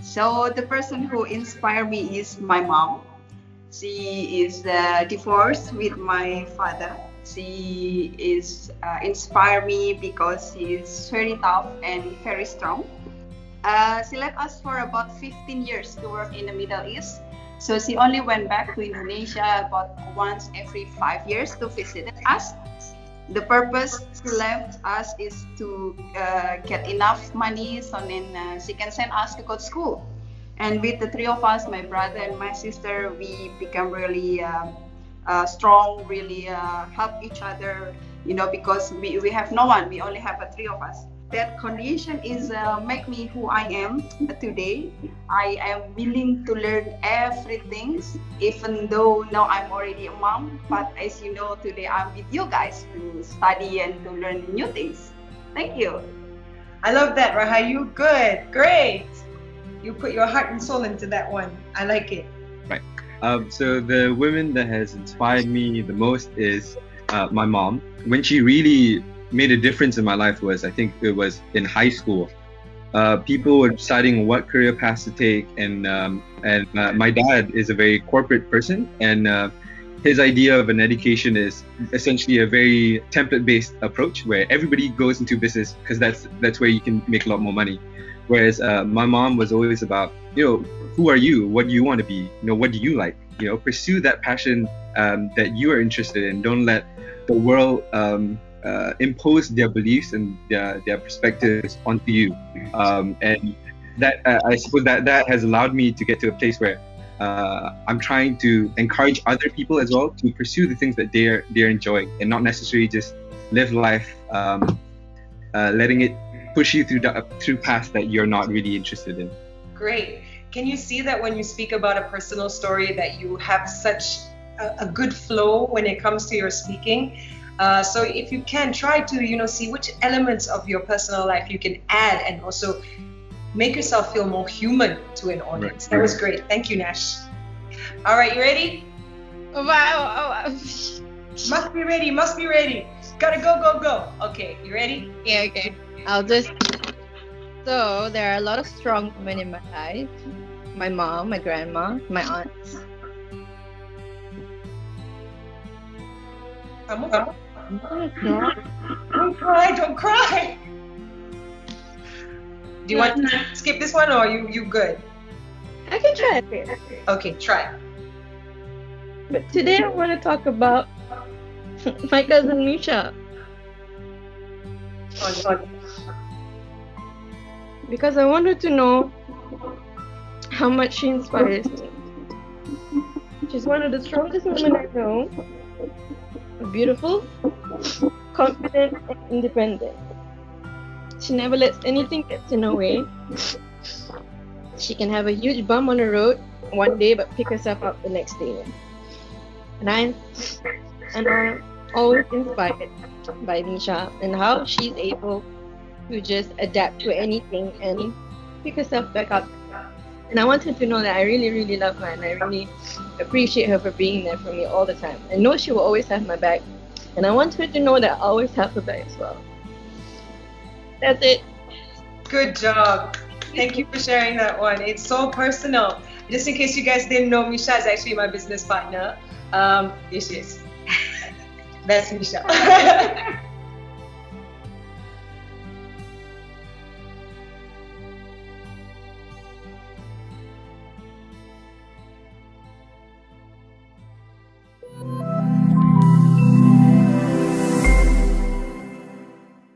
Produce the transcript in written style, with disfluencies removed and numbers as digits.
So the person who inspired me is my mom. She is divorced with my father. She is inspired me because she is very tough and very strong. She left us for about 15 years to work in the Middle East. So she only went back to Indonesia about once every 5 years to visit us. The purpose she left us is to get enough money so then she can send us to go to school. And with the three of us, my brother and my sister, we become really strong, really help each other, because we have no one, we only have three of us. That condition is make me who I am today. I am willing to learn everything, even though now I'm already a mom. But as you know, today I'm with you guys to study and to learn new things. Thank you. I love that, Rahayu. Good, great. You put your heart and soul into that one. I like it. Right. So the woman that has inspired me the most is my mom. When she really made a difference in my life was, I think it was in high school. People were deciding what career paths to take, and my dad is a very corporate person, and his idea of an education is essentially a very template-based approach where everybody goes into business because that's where you can make a lot more money. Whereas my mom was always about, who are you? What do you want to be? What do you like? Pursue that passion that you are interested in. Don't let the world impose their beliefs and their perspectives onto you. And that I suppose that has allowed me to get to a place where I'm trying to encourage other people as well to pursue the things that they're enjoying and not necessarily just live life letting it push you through paths that you're not really interested in. Great. Can you see that when you speak about a personal story that you have such a good flow when it comes to your speaking? So if you can try to, see which elements of your personal life you can add and also make yourself feel more human to an audience. That was great. Thank you, Nash. All right, you ready? Wow. Must be ready. Gotta go. Okay, you ready? Yeah, okay. So there are a lot of strong women in my life. My mom, my grandma, my aunts. Don't cry. Do you want to skip this one or you good? I can try it. Okay, try. But today I want to talk about my cousin Misha. Because I want her to know how much she inspires me. She's one of the strongest women I know. Beautiful, confident, and independent. She never lets anything get in her way. She can have a huge bump on the road one day but pick herself up the next day. And I'm always inspired by Nisha and how she's able to just adapt to anything and pick herself back up. And I want her to know that I really, really love her and I really appreciate her for being there for me all the time. I know she will always have my back, and I want her to know that I always have her back as well. That's it. Good job. Thank you for sharing that one. It's so personal. Just in case you guys didn't know, Misha is actually my business partner. Here she is. That's Misha.